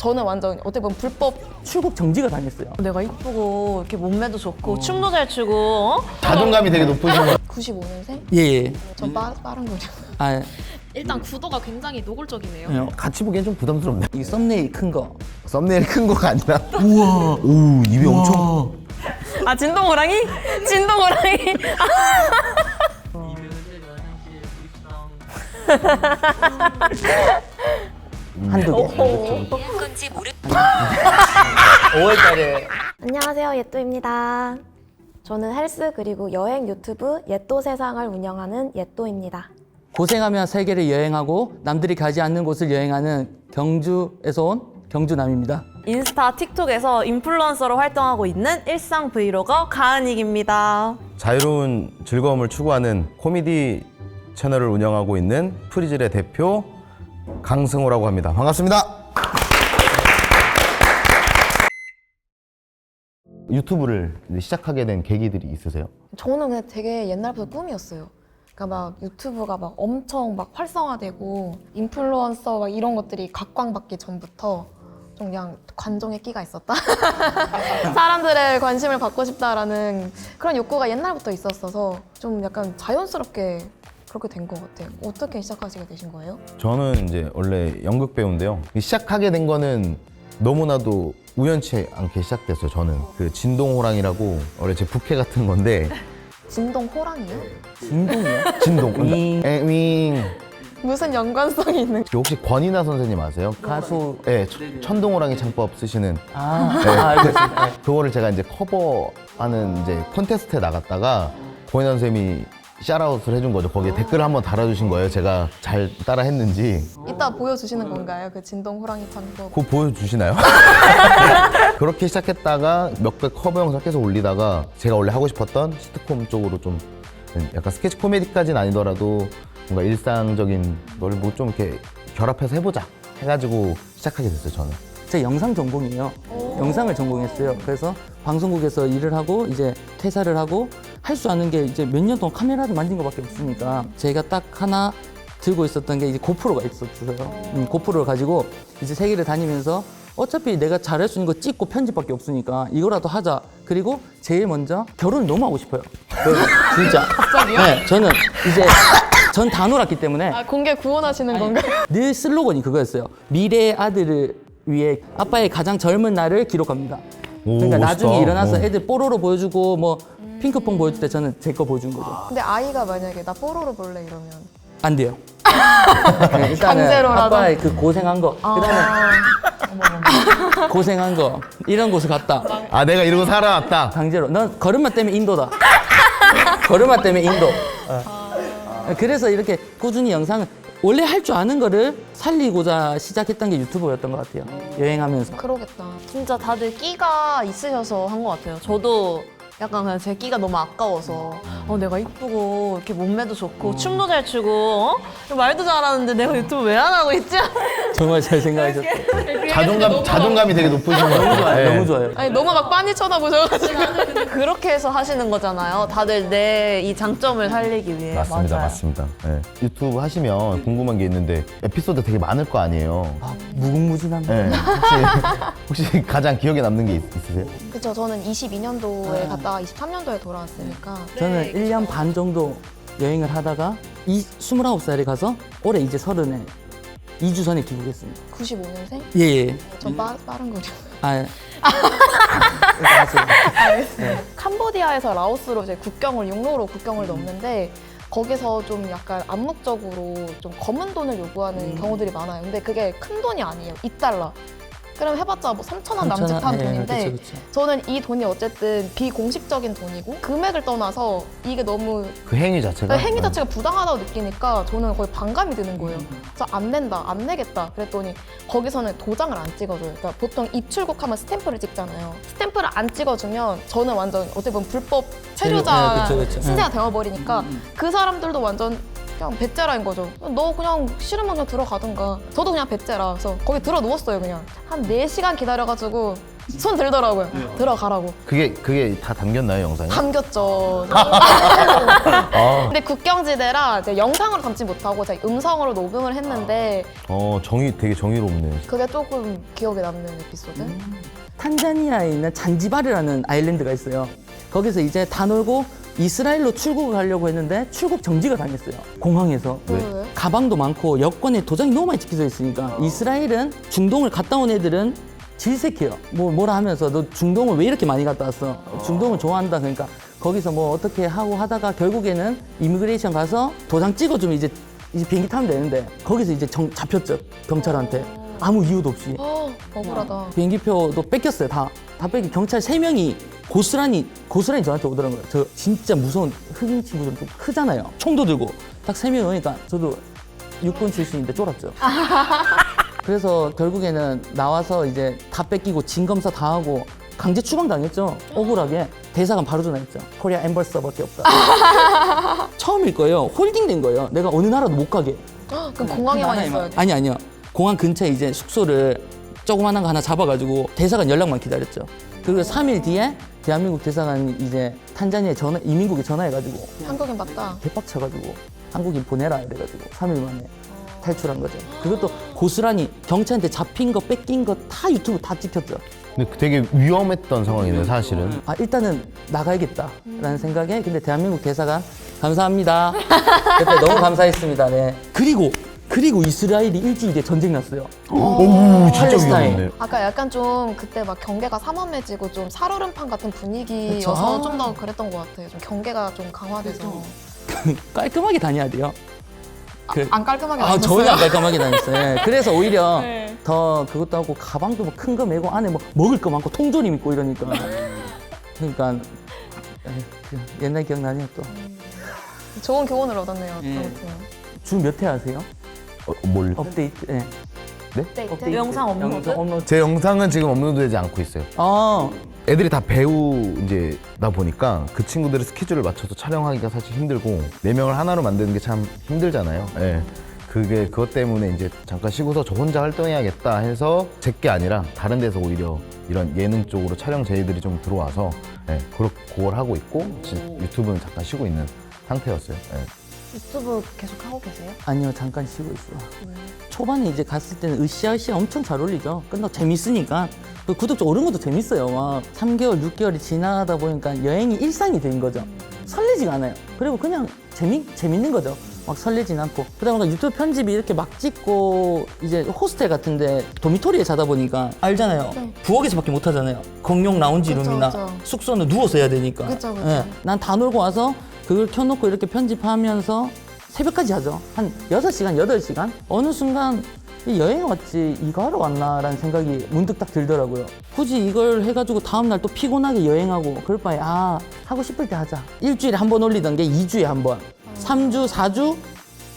저는 완전 어떻게 보면 불법 출국 정지가 당했어요. 내가 이쁘고 이렇게 몸매도 좋고 춤도 잘 추고 어? 자존감이 되게 높으신 거. 95년생? 예. 전 빠른 거죠. 아, 일단 구도가 굉장히 노골적이네요. 같이 보기엔 좀 부담스럽네. 이 썸네일 큰 거. 썸네일 큰 거가 아니라. 우와. 오, 입이 엄청. 아 진동 호랑이? 진동 호랑이? 한두 개. 5월달에 안녕하세요, 예또입니다. 저는 헬스 그리고 여행 유튜브 예또 세상을 운영하는 예또입니다. 고생하며 세계를 여행하고 남들이 가지 않는 곳을 여행하는 경주에서 온 경주남입니다. 인스타, 틱톡에서 인플루언서로 활동하고 있는 일상 브이로거 가은익입니다. 자유로운 즐거움을 추구하는 코미디 채널을 운영하고 있는 프리즐의 대표 강승호라고 합니다. 반갑습니다. 유튜브를 시작하게 된 계기들이 있으세요? 저는 그냥 되게 옛날부터 꿈이었어요. 그러니까 막 유튜브가 막 엄청 막 활성화되고 인플루언서 막 이런 것들이 각광받기 전부터 좀 그냥 관종의 끼가 있었다. 사람들의 관심을 받고 싶다라는 그런 욕구가 옛날부터 있었어서 좀 약간 자연스럽게 그렇게 된 것 같아요. 어떻게 시작하시게 되신 거예요? 저는 이제 원래 연극 배우인데요. 시작하게 된 거는 너무나도 우연치 않게 시작됐어요. 저는 그 진동호랑이라고 원래 제 부캐 같은 건데 진동 호랑이요? 진동이요? 진동 윙. 윙. 무슨 연관성이 있는? 혹시 권이나 선생님 아세요? 가수. 네, 천동호랑이 창법 쓰시는 알겠습니다. 그거를 제가 이제 커버하는 이제 콘테스트에 나갔다가 권이나 선생님이 샤라웃을 해준 거죠. 거기에 댓글을 한번 달아주신 거예요. 제가 잘 따라 했는지. 이따 보여주시는 건가요? 그 진동 호랑이 창법. 그거 보여주시나요? 그렇게 시작했다가 몇 개 커버 영상 계속 올리다가 제가 원래 하고 싶었던 시트콤 쪽으로 좀 약간 스케치 코미디까지는 아니더라도 뭔가 일상적인 걸 뭐 좀 이렇게 결합해서 해보자 해가지고 시작하게 됐어요. 저는. 제 영상 전공이에요. 영상을 전공했어요. 그래서 방송국에서 일을 하고 이제 퇴사를 하고 할 수 없는 게 이제 몇 년 동안 카메라를 만진 것밖에 없으니까 제가 딱 하나 들고 있었던 게 이제 고프로가 있었어요. 고프로를 가지고 이제 세계를 다니면서 어차피 내가 잘할 수 있는 거 찍고 편집밖에 없으니까 이거라도 하자. 그리고 제일 먼저 결혼을 너무 하고 싶어요. 그래서 진짜. 갑자기요? 네, 저는 이제 전 다 놀았기 때문에 아, 공개 구원하시는 건가요? 늘 슬로건이 그거였어요. 미래의 아들을 위해 아빠의 가장 젊은 날을 기록합니다. 오, 그러니까 멋있다. 나중에 일어나서 어. 애들 뽀로로 보여주고 뭐 핑크퐁 보여줄 때 저는 제 거 보여준 거죠. 근데 아이가 만약에 나 뽀로로 볼래 이러면 안 돼요. 네, 일단은 강제로라도? 아빠의 그 고생한 거, 그다음에 고생한 거 이런 곳을 갔다. 아, 내가 이러고 살아왔다. 강제로. 넌 걸음마 때문에 인도다. 걸음마 때문에 인도. 그래서 이렇게 꾸준히 영상을 원래 할 줄 아는 거를 살리고자 시작했던 게 유튜브였던 것 같아요. 여행하면서. 그러겠다. 진짜 다들 끼가 있으셔서 한 것 같아요. 저도 약간 그냥 제 끼가 너무 아까워서 내가 이쁘고 이렇게 몸매도 좋고 춤도 잘 추고 말도 잘하는데 내가 유튜브 왜 안 하고 있지? 정말 잘 생각하셨어요. 자존감이 되게 높으신 거 너무 좋아요. 네. 너무 좋아요. 아니 너무 막 빤히 쳐다보셔가지고. 그렇게 해서 하시는 거잖아요. 다들 내 이 장점을 살리기 위해. 맞습니다, 맞아요. 맞습니다. 네. 유튜브 하시면 궁금한 게 있는데 에피소드 되게 많을 거 아니에요. 무궁무진한. 네. 혹시 가장 기억에 남는 게 있으세요? 그쵸, 저는 22년도에 갔다가 23년도에 돌아왔으니까. 저는 1년 반 정도 여행을 하다가 29살에 가서 올해 이제 30에 2주 전에 귀국했습니다. 95년생? 예. 전 빠른 거죠. 아, 캄보디아에서 라오스로 이제 국경을 육로로 국경을 넘는데 거기서 좀 약간 암묵적으로 좀 검은 돈을 요구하는 경우들이 많아요. 근데 그게 큰 돈이 아니에요. 2달러. 그럼 해봤자 뭐 3,000원 남짓한 돈인데 그쵸. 저는 이 돈이 어쨌든 비공식적인 돈이고 금액을 떠나서 이게 너무 그 행위 자체가? 행위 자체가 부당하다고 느끼니까 저는 거의 반감이 드는 거예요. 진짜 안 낸다, 안 내겠다. 그랬더니 거기서는 도장을 안 찍어줘요. 그러니까 보통 입출국하면 스탬프를 찍잖아요. 스탬프를 안 찍어주면 저는 완전 어떻게 보면 불법 체류자 그쵸. 신세가 되어버리니까 그 사람들도 완전 그냥 배째라인 거죠. 너 그냥 싫으면 그냥 들어가든가. 저도 그냥 배째라. 그래서 거기 들어 누웠어요, 그냥. 한 4시간 기다려가지고 손 들더라고요. 들어가라고. 그게 다 담겼나요, 영상에? 담겼죠. 근데 국경지대라 이제 영상으로 담지 못하고 제가 음성으로 녹음을 했는데 되게 정의롭네. 그게 조금 기억에 남는 에피소드. 탄자니아에 있는 잔지바르라는 아일랜드가 있어요. 거기서 이제 다 놀고 이스라엘로 출국을 하려고 했는데 출국 정지가 당했어요. 공항에서. 왜? 가방도 많고 여권에 도장이 너무 많이 찍혀져 있으니까 이스라엘은 중동을 갔다 온 애들은 질색해요. 뭐라 하면서 너 중동을 왜 이렇게 많이 갔다 왔어? 중동을 좋아한다. 그러니까 거기서 뭐 어떻게 하고 하다가 결국에는 이미그레이션 가서 도장 찍어주면 이제 비행기 타면 되는데 거기서 이제 잡혔죠. 경찰한테. 아무 이유도 없이. 억울하다. 비행기표도 뺏겼어요. 다 뺏기. 경찰 3명이 고스란히 저한테 오더라고요. 저 진짜 무서운 흑인 친구들 좀 크잖아요. 총도 들고 딱 3명 오니까 저도 육군 출신인데 쫄았죠. 그래서 결국에는 나와서 이제 다 뺏기고 진검사 다 하고 강제 추방당했죠. 억울하게. 대사관 바로 전화했죠. 코리아 엠버서밖에 없다. 처음일 거예요. 홀딩된 거예요. 내가 어느 나라도 못 가게. 그럼 공항에만 있어야지. 아니요. 공항 근처에 이제 숙소를 조그만한 거 하나 잡아가지고 대사관 연락만 기다렸죠. 그리고 3일 뒤에 대한민국 대사관이 이제 탄자니아 이민국에 전화해가지고 한국인 맞다. 대박쳐가지고 한국인 보내라 이래가지고 3일 만에 탈출한 거죠. 그것도 고스란히 경찰한테 잡힌 거 뺏긴 거 다 유튜브 다 찍혔죠. 근데 되게 위험했던 상황이네, 사실은. 일단은 나가야겠다라는 생각에 근데 대한민국 대사관 감사합니다. 그때 너무 감사했습니다. 네. 그리고 이스라엘이 일주일에 전쟁 났어요. 오, 진짜 팔레스타인. 위험했네. 아까 약간 좀 그때 막 경계가 삼엄해지고 좀 살얼음판 같은 분위기여서 그쵸. 좀 더 그랬던 것 같아요. 좀 경계가 좀 강화돼서 깔끔하게 다녀야 돼요. 안 깔끔하게 전혀 다녔어요. 안 깔끔하게 다녔어요. 예. 그래서 오히려 네. 더 그것도 하고 가방도 뭐 큰 거 메고 안에 뭐 먹을 거 많고 통조림 있고 이러니까 그러니까 옛날 기억나네요 또. 좋은 교훈을 얻었네요. 예. 아무튼. 주 몇 회 하세요? 뭘? 업데이트. 예. 데이트. 영상 업로드? 제 영상은 지금 업로드되지 않고 있어요. 애들이 다 배우 이제 나 보니까 그 친구들의 스케줄을 맞춰서 촬영하기가 사실 힘들고 4명을 하나로 만드는 게 참 힘들잖아요. 예. 그것 때문에 이제 잠깐 쉬고서 저 혼자 활동해야겠다 해서 제 게 아니라 다른 데서 오히려 이런 예능 쪽으로 촬영 제의들이 좀 들어와서 그걸 하고 있고 유튜브는 잠깐 쉬고 있는 상태였어요. 예. 유튜브 계속 하고 계세요? 아니요 잠깐 쉬고 있어요. 초반에 이제 갔을 때는 으쌰으쌰 엄청 잘 올리죠. 끝나고 재밌으니까 또 구독자 오른 것도 재밌어요. 막 3개월, 6개월이 지나다 보니까 여행이 일상이 된 거죠. 설레지가 않아요. 그리고 그냥 재밌는 거죠. 막 설레진 않고. 그러다 보니까 유튜브 편집이 이렇게 막 찍고 이제 호스텔 같은데 도미토리에 자다 보니까 알잖아요. 부엌에서밖에 못 하잖아요. 공용 라운지 그쵸, 룸이나 그쵸. 숙소는 누워서 해야 되니까. 그쵸. 난 다 놀고 와서 그걸 켜놓고 이렇게 편집하면서 새벽까지 하죠. 한 6시간, 8시간? 어느 순간 이 여행 왔지 이거 하러 왔나라는 생각이 문득 딱 들더라고요. 굳이 이걸 해가지고 다음날 또 피곤하게 여행하고 그럴 바에 하고 싶을 때 하자. 일주일에 한 번 올리던 게 2주에 한 번, 3주, 4주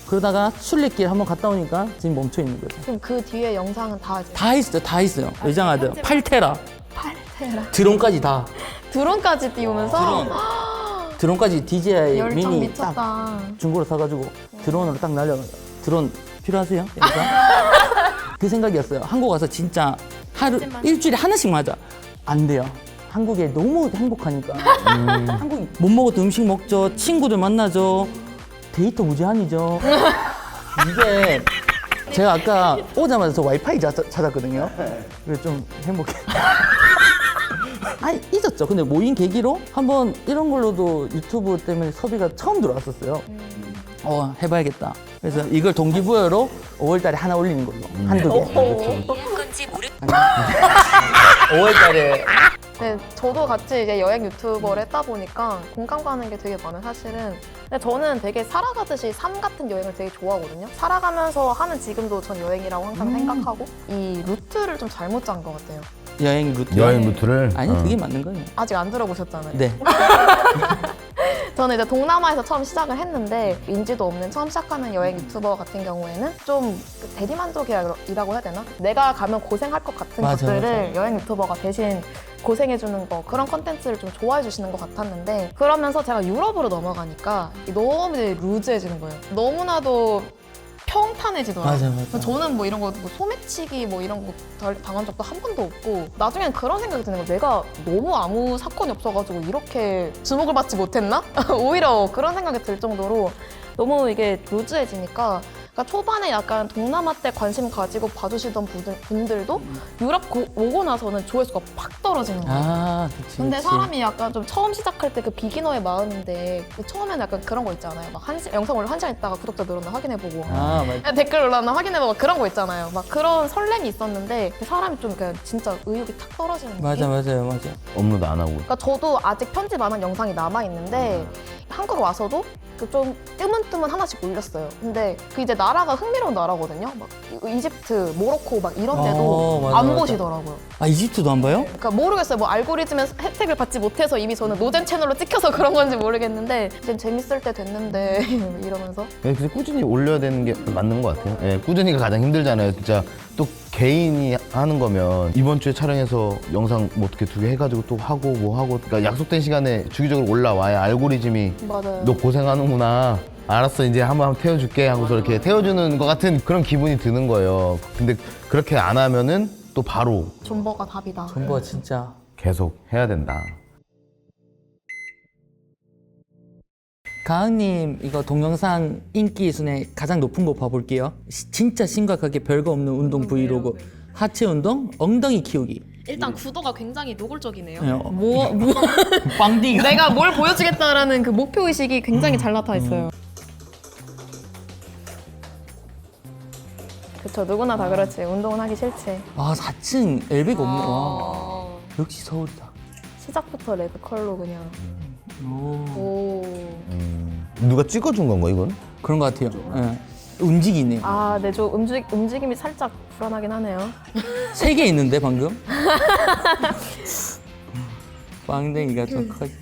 그러다가 순례길 한번 갔다 오니까 지금 멈춰 있는 거죠. 그럼 그 뒤에 영상은 다 이제 다 있어요. 외장하드 8테라, 8테라. 드론까지 다. 드론까지 띄우면서 드론까지 DJI 열정 미니 딱 미쳤다. 중고로 사가지고 드론으로 딱 날려가요. 드론 필요하세요? 그 생각이었어요. 한국 와서 진짜 일주일에 하나씩만 하자. 안 돼요. 한국에 너무 행복하니까. 한국 못 먹었던 음식 먹죠. 친구들 만나죠. 데이터 무제한이죠. 이게 제가 아까 오자마자 저 와이파이 찾았거든요. 그래서 좀 행복해. 잊었죠. 근데 모인 계기로 한번 이런 걸로도 유튜브 때문에 섭외가 처음 들어왔었어요. 해봐야겠다. 그래서 이걸 동기부여로 5월 달에 하나 올리는 걸로. 한두 개. 5월 달에. 네, 저도 같이 이제 여행 유튜버를 했다 보니까 공감 가는 게 되게 많아요, 사실은. 근데 저는 되게 살아가듯이 삶 같은 여행을 되게 좋아하거든요. 살아가면서 하는 지금도 전 여행이라고 항상 생각하고 이 루트를 좀 잘못 짠 것 같아요. 여행 루트. 여행 루트를? 아니, 그게 맞는 거예요. 아직 안 들어보셨잖아요. 네. 저는 이제 동남아에서 처음 시작을 했는데 인지도 없는 처음 시작하는 여행 유튜버 같은 경우에는 좀 대리만족이라고 해야 되나? 내가 가면 고생할 것 같은 맞아, 것들을 맞아. 여행 유튜버가 대신 고생해주는 거 그런 컨텐츠를 좀 좋아해 주시는 것 같았는데 그러면서 제가 유럽으로 넘어가니까 너무 이제 루즈해지는 거예요. 너무나도 평탄해지더라고요. 맞아. 저는 뭐 이런 거 뭐 소매치기 뭐 이런 거 당한 적도 한 번도 없고 나중엔 그런 생각이 드는 거예요. 내가 너무 아무 사건이 없어가지고 이렇게 주목을 받지 못했나? 오히려 그런 생각이 들 정도로 너무 이게 루즈해지니까 그러니까 초반에 약간 동남아 때 관심 가지고 봐주시던 분들도 유럽 오고 나서는 조회수가 팍 떨어지는 거예요. 아, 그치. 근데 그치. 사람이 약간 좀 처음 시작할 때 그 비기너의 마음인데 그 처음에는 약간 그런 거 있잖아요. 막 영상 올려 1시간 있다가 구독자 늘었나 확인해보고 아, 맞아. 댓글 올랐나 확인해보고 막 그런 거 있잖아요. 막 그런 설렘이 있었는데 사람이 좀 그냥 진짜 의욕이 탁 떨어지는 느낌? 맞아요. 업로드 안 하고. 그러니까 저도 아직 편집 안 한 영상이 남아있는데 한국 와서도 그 좀 뜨문뜨문 하나씩 올렸어요. 근데 그 이제 나라가 흥미로운 나라거든요. 막 이집트, 모로코 막 이런 데도 맞아, 안 맞아. 보시더라고요. 아, 이집트도 안 봐요? 그러니까 모르겠어요. 뭐 알고리즘에 혜택을 받지 못해서 이미 저는 노잼 채널로 찍혀서 그런 건지 모르겠는데 이제 재밌을 때 됐는데 이러면서 그래서 꾸준히 올려야 되는 게 맞는 것 같아요. 예, 꾸준히가 가장 힘들잖아요. 진짜 또 개인이 하는 거면 이번 주에 촬영해서 영상 뭐 어떻게 2개 해가지고 또 하고 뭐 하고 그러니까 약속된 시간에 주기적으로 올라와야 알고리즘이 맞아요. 너 고생하는구나. 알았어 이제 한번 태워줄게 하고서 이렇게 태워주는 것 같은 그런 기분이 드는 거예요. 근데 그렇게 안 하면은 또 바로 존버가 답이다. 정보가 진짜. 계속 해야 된다. 가은님 이거 동영상 인기 순에 가장 높은 거 봐볼게요. 진짜 심각하게 별거 없는 운동 브이로그. 하체 운동, 엉덩이 키우기. 일단 구도가 굉장히 노골적이네요. 뭐 빵디가. 내가 뭘 보여주겠다라는 그 목표 의식이 굉장히 잘 나타 있어요. 그쵸, 누구나 다 그렇지. 운동은 하기 싫지. 아 4층 엘베가 없네. 와. 역시 서울이다. 시작부터 레드 컬러 그냥. 오. 누가 찍어준 건가 이건? 그런 것 같아요. 예. 움직이네요. 아, 네, 저 움직임이 살짝 불안하긴 하네요. 3개 있는데 방금? 빵댕이가 좀 크게.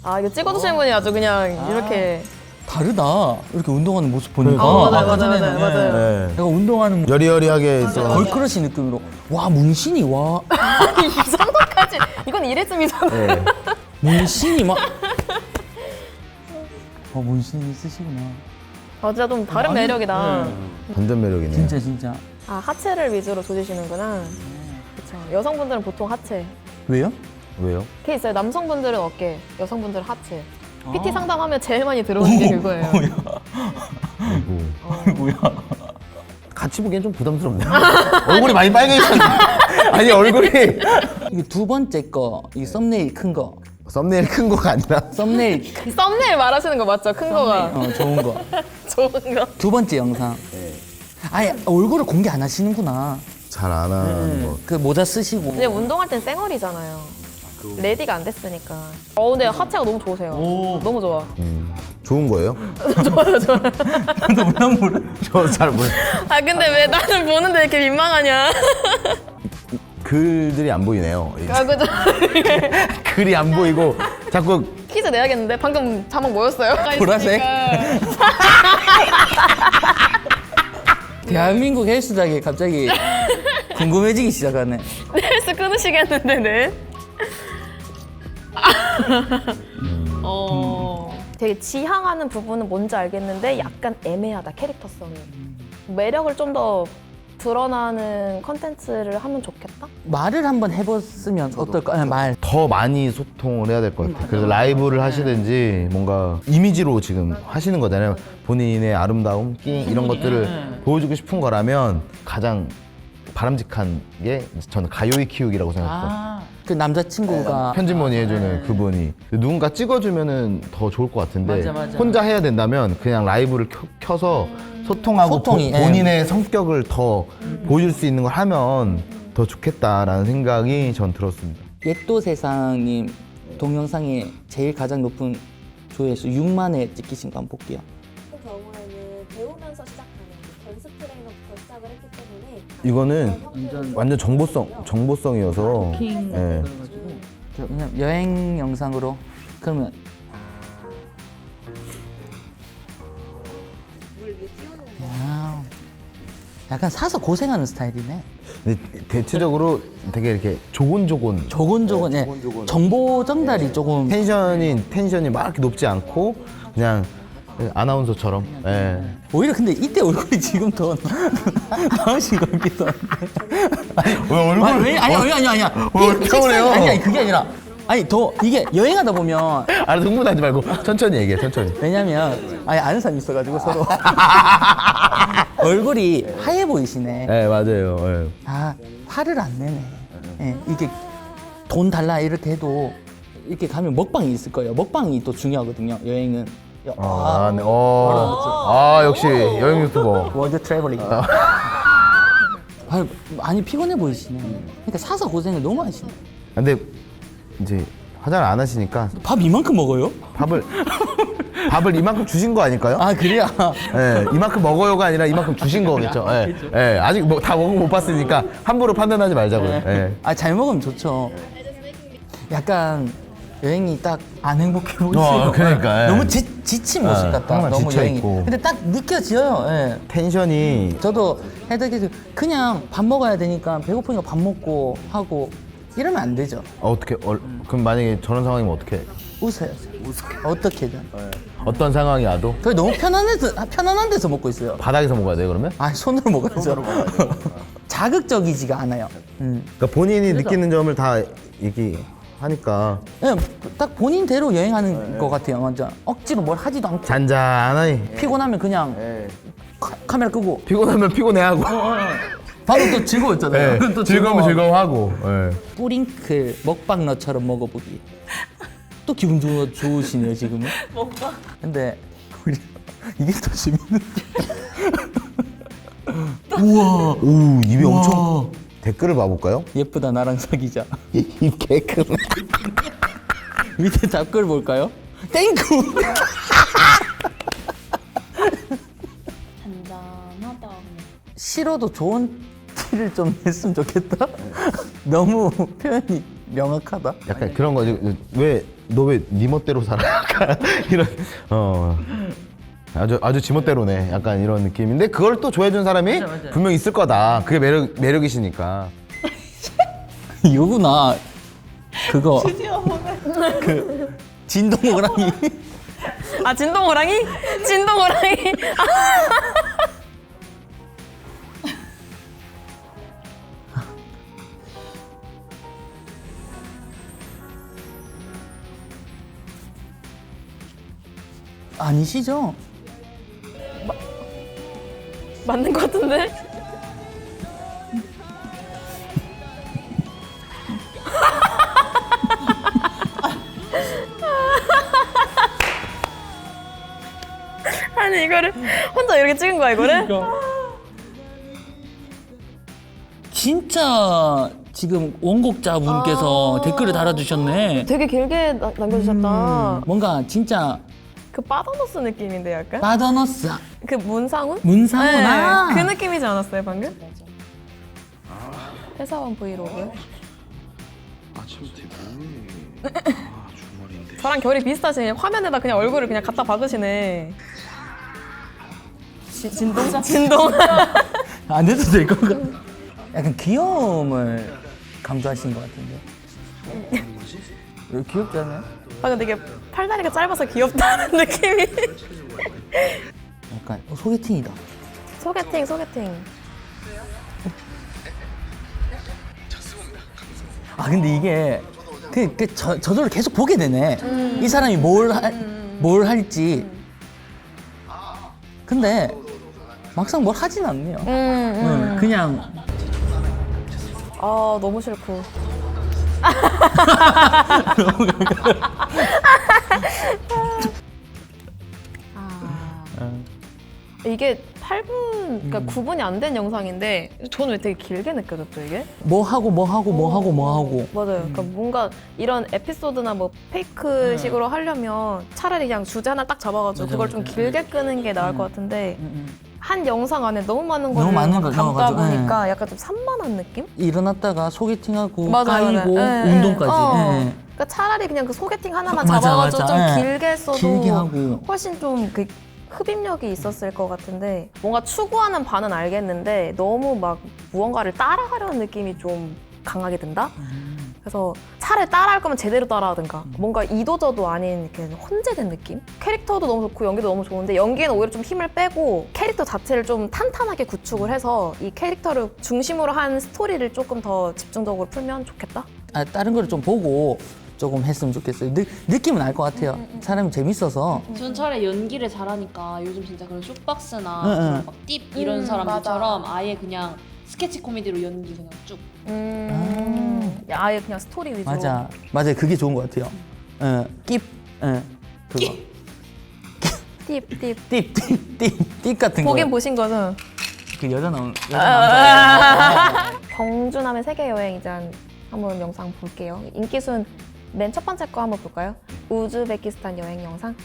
아, 이거 찍어주시는 분이 아주 그냥 이렇게. 다르다. 이렇게 운동하는 모습 보니까. 맞아요. 네. 약간 운동하는 여리여리하게 있어. 걸크러시 느낌으로. 와 문신이 와. 이 정도까지. 이건 이랬음이잖아. 네. 문신이 막. 문신이 있으시구나. 아, 진짜 좀 다른 매력이다. 반전 매력이네. 진짜. 아, 하체를 위주로 조지시는구나. 그쵸. 여성분들은 보통 하체. 왜요? 왜요? 그게 있어요. 남성분들은 어깨, 여성분들은 하체. PT 상담하면 제일 많이 들어오는 게 그거예요. 뭐야? 같이 보기엔 좀 부담스럽네요. 얼굴이 많이 빨개졌네. 아니 얼굴이 이게 두 번째 거, 이 썸네일 큰 거. 썸네일 큰 거가 아니라 썸네일 썸네일 말하시는 거 맞죠? 큰 거가. 좋은 거. 좋은 거. 두 번째 영상. 아예 얼굴을 공개 안 하시는구나. 잘 안 하는 거. 그 모자 쓰시고. 근데 운동할 땐 쌩얼이잖아요. 레디가 안 됐으니까. 근데 하체가 너무 좋으세요. 너무 좋아. 좋은 거예요? 난 모르. 저 잘 모르. 아, 근데 왜 나는 보는데 이렇게 민망하냐? 글들이 안 보이네요. 아, 그죠? 글이 안 보이고 자꾸 퀴즈 내야겠는데? 방금 자막 뭐였어요? 보라색? 대한민국 헬스장이 갑자기 궁금해지기 시작하네. 헬스 끊으시겠는데, 네? 되게 지향하는 부분은 뭔지 알겠는데 약간 애매하다, 캐릭터성이. 매력을 좀 더 드러나는 컨텐츠를 하면 좋겠다? 말을 한번 해봤으면 어떨까? 말. 더 많이 소통을 해야 될 것 같아요. 그래서 라이브를 하시든지 뭔가 이미지로 지금 하시는 거잖아요. 본인의 아름다움, 끼 이런 것들을 보여주고 싶은 거라면 가장 바람직한 게 저는 가요이 키우기라고 생각해요. 그 남자친구가 편집머니 해주는 그분이 누군가 찍어주면은 더 좋을 것 같은데 맞아. 혼자 해야 된다면 그냥 라이브를 켜서 소통하고 소통이, 본인의 성격을 더 보여줄 수 있는 걸 하면 더 좋겠다라는 생각이 전 들었습니다. 옛도 세상님 동영상에 제일 가장 높은 조회수 6만회 찍히신 거 한번 볼게요. 그 경우에는 배우면서 시작하는 견습 트레이너부터 시작을 했기 때문에 이거는 완전 정보성이어서 예. 그냥 여행 영상으로 그러면 약간 사서 고생하는 스타일이네. 근데 대체적으로 되게 이렇게 조곤조곤 조곤조곤, 예. 정보 전달이 조금 텐션이 막 이렇게 높지 않고 그냥 아나운서처럼. 예. 오히려 근데 이때 얼굴이 지금 더 나으신 것 같기도 한데. 왜 얼굴? 아니야. 왜 이렇게 그래요? 아니 그게 아니라 더 이게 여행하다 보면 알아서 흥분하지 말고 천천히 얘기해, 천천히. 왜냐면 아는 사람이 있어가지고 서로 얼굴이 하얘 보이시네. 네, 맞아요. 예. 아 화를 안 내네. 예, 이게 돈 달라 이렇게 해도 이렇게 가면 먹방이 있을 거예요. 먹방이 또 중요하거든요. 여행은. 네. 역시 여행 유튜버. 월드 트래블링. 많이 피곤해 보이시네. 그러니까 사서 고생을 너무 하시네. 근데 이제 화장을 안 하시니까 밥 이만큼 먹어요? 밥을 이만큼 주신 거 아닐까요? 아 그래요? 예, 이만큼 먹어요가 아니라 이만큼 주신 거겠죠. 예, 예, 아직 뭐 다 먹은 거 못 봤으니까 함부로 판단하지 말자고요. 예. 잘 먹으면 좋죠. 약간 여행이 딱 안 행복해 보이세요. 그러니까, 예. 너무 지친 모습 같다. 항상 너무 지쳐 여행이. 있고. 근데 딱 느껴져요. 예. 텐션이 저도 해덕이도 그냥 밥 먹어야 되니까 배고프니까 밥 먹고 하고 이러면 안 되죠. 어떻게 그럼 만약에 저런 상황이면 어떻게? 웃어야죠. 어떻게든. 어떤 상황이 와도 그게 너무 편안한 데서 먹고 있어요. 바닥에서 먹어야 돼요, 그러면? 손으로 먹어야죠. 자극적이지가 않아요. 그러니까 본인이 느끼는 점을 다 얘기하니까 예, 딱 본인대로 여행하는 것 같아요. 완전 억지로 뭘 하지도 않고 잔잔하니 피곤하면 그냥 카메라 끄고 피곤하면 피곤해하고 바로 또 즐거웠잖아요. 또 즐거우면 즐거워하고. 예. 뿌링클 먹방러처럼 먹어보기. 또 기분 좋으시네요 지금은. 먹방. 근데 우리 이게 더 재밌는데. 우와. 오, 입이 우와. 엄청. 댓글을 봐볼까요? 예쁘다 나랑 사귀자. 입 개큰. 밑에 답글 볼까요? 땡큐. 잔잔하다. 싫어도 좋은 티를 좀 냈으면 좋겠다. 너무 표현이 명확하다. 약간 그런 거지. 왜 너 왜 네 멋대로 살아? 약간 이런 아주 지멋대로네. 약간 이런 느낌인데 그걸 또 좋아해준 사람이 맞아. 분명 있을 거다. 그게 매력이시니까. 이거구나. 그거. 그 진동호랑이. 아 진동호랑이? 진동호랑이. 아니시죠? 맞는 것 같은데? 아니 이거를 혼자 이렇게 찍은 거야 이거를? 진짜 지금 원곡자분께서 댓글을 달아주셨네. 되게 길게 남겨주셨다. 뭔가 진짜 그 빠더너스 느낌인데 약간? 빠더너스 그 문상훈? 문상훈아. 그 느낌이지 않았어요 방금? 회사원 브이로그. 아침부터 뭐해? 아 주말인데. 저랑 결이 비슷하시네. 화면에다 그냥 얼굴을 그냥 갖다 박으시네. 진동? 진동? 안 해도 될 것 같아. 약간 귀여움을 강조하신 것 같은데. 왜 귀엽지 않아요? 방금 되게 팔다리가 짧아서 귀엽다는 느낌이. 약간 소개팅이다. 소개팅. 아 근데 이게 저절로 계속 보게 되네. 이 사람이 뭘 할지. 근데 막상 뭘 하진 않네요. 그냥 아 너무 싫고. 이게 8분, 그러니까 9분이 안 된 영상인데 저는 왜 되게 길게 느껴졌죠 이게? 뭐 하고. 맞아요. 그러니까 뭔가 이런 에피소드나 뭐 페이크식으로 하려면 차라리 그냥 주제 하나 딱 잡아가지고 맞아, 그걸 좀 맞아. 길게 끄는 게 나을 것 같은데 한 영상 안에 너무 많은 너무 걸 많은 걸 담다 넣어가지고, 보니까 약간 좀 산만한 느낌? 일어났다가 소개팅하고 맞아요. 까이고 예, 예. 운동까지. 예. 그러니까 차라리 그냥 그 소개팅 하나만 맞아, 잡아가지고 맞아. 좀 예. 길게 써도 길게 하고. 훨씬 좀 그 흡입력이 있었을 것 같은데 뭔가 추구하는 바는 알겠는데 너무 막 무언가를 따라하려는 느낌이 좀 강하게 든다? 그래서 차라리 따라할 거면 제대로 따라하든가 뭔가 이도저도 아닌 이렇게 혼재된 느낌? 캐릭터도 너무 좋고 연기도 너무 좋은데 연기에는 오히려 좀 힘을 빼고 캐릭터 자체를 좀 탄탄하게 구축을 해서 이 캐릭터를 중심으로 한 스토리를 조금 더 집중적으로 풀면 좋겠다? 다른 거를 좀 보고 조금 했으면 좋겠어요. 느낌은 알 것 같아요. 사람이 재밌어서. 전 차라리 연기를 잘하니까 요즘 진짜 그런 쇼박스나 응, 응. 그런 막 띠 이런 사람들처럼 아예 그냥 스케치 코미디로 연기 그냥 쭉. 아예 그냥 스토리 위주로. 맞아요. 그게 좋은 것 같아요. 그거. 띠 같은 거. 보긴 보신 거죠? 그 여자 남자. 경주남의 세계 여행 이제 한번 영상 볼게요. 인기순 맨 첫 번째 거 한번 볼까요? 우즈베키스탄 여행 영상.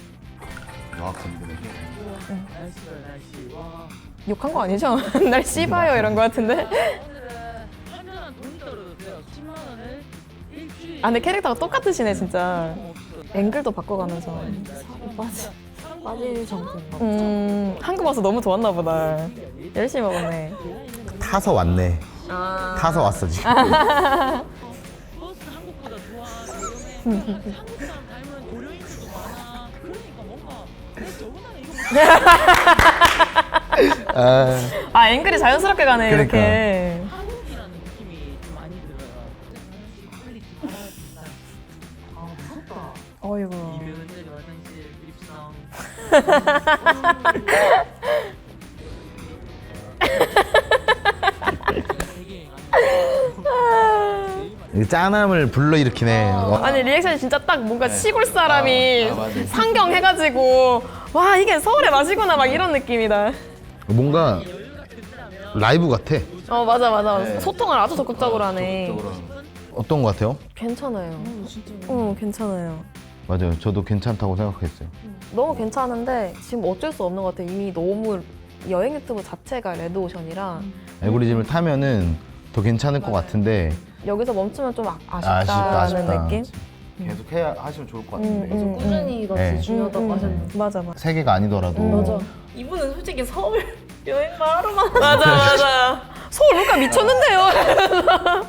욕한 거 아니죠? 날 씨봐요 이런 거 같은데. 아 근데 캐릭터가 똑같으시네 진짜. 앵글도 바꿔가면서. 빠질 정도인가? 한국 와서 너무 좋았나 보다. 열심히 먹었네. 타서 왔네. 타서 왔어 지금. 아 앵글이 자연스럽게 가네 그러니까. 이렇게. 어이구. 짠함을 불러일으키네. 아니 리액션이 진짜 딱 뭔가 시골 사람이 상경 해가지고 와 이게 서울의 맛이구나 막 이런 느낌이다. 뭔가 라이브 같아. 맞아. 소통을 아주 적극적으로 하네. 어떤 것 같아요? 괜찮아요. 괜찮아요. 맞아요. 저도 괜찮다고 생각했어요. 너무 괜찮은데 지금 어쩔 수 없는 것 같아. 이미 너무 여행 유튜브 자체가 레드오션이라 알고리즘을 타면은 더 괜찮을 것 같은데 여기서 멈추면 좀 아쉽다는 느낌? 계속 해야 하시면 좋을 것 꾸준히가 네. 진짜 중요하다고 하셨는데. 맞아. 세계가 아니더라도 이분은 솔직히 서울 여행만 하루만 맞아. 서울 물가 미쳤는데요.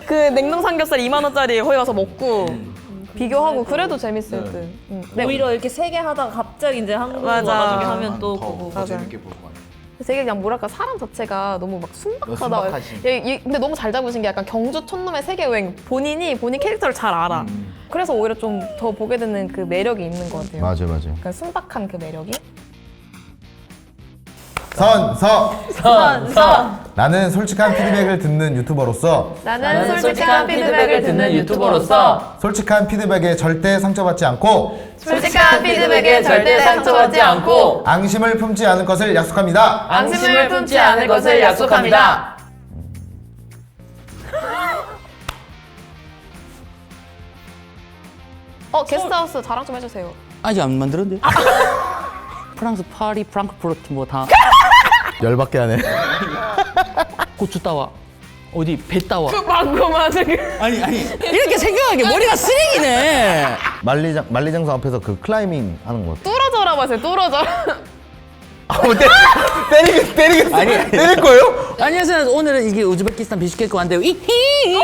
그 냉동 삼겹살 2만 원짜리 거기 가서 먹고 비교하고 그래도 재밌을 듯. 오히려 이렇게 세 개 하다가 갑자기 이제 한국 맞아. 와가지고 하면 또 보고. 맞아. 되게 그냥 뭐랄까 사람 자체가 너무 막 순박하다. 근데 너무 잘 잡으신 게 약간 경주 촌놈의 세계 여행 본인 캐릭터를 잘 알아. 그래서 오히려 좀 더 보게 되는 그 매력이 있는 것 같아요. 맞아요. 약간 순박한 그 매력이. 나는 솔직한 피드백을 듣는 유튜버로서 나는 솔직한 피드백을 듣는 유튜버로서 솔직한 피드백에 절대 상처받지 않고 솔직한 피드백에 절대 상처받지 않고 앙심을 품지 않을 것을 약속합니다. 앙심을 품지 않을 것을 약속합니다. 게스트하우스 자랑 좀 해주세요. 아직 안 만들었는데. 프랑스 파리 프랑크푸르트 뭐 다 열받게 하네. 고추 따와. 어디 배 따와. 방금만 아니 이렇게 생각하게 머리가 쓰레기네. 만리장성 앞에서 그 클라이밍 하는 거. 뚫어져라고 하세요. 뚫어져라. 때리겠어. 때릴 거예요? 안녕하세요. 오늘은 이게 우즈베키스탄 비슈케크 왔는데요. 이히.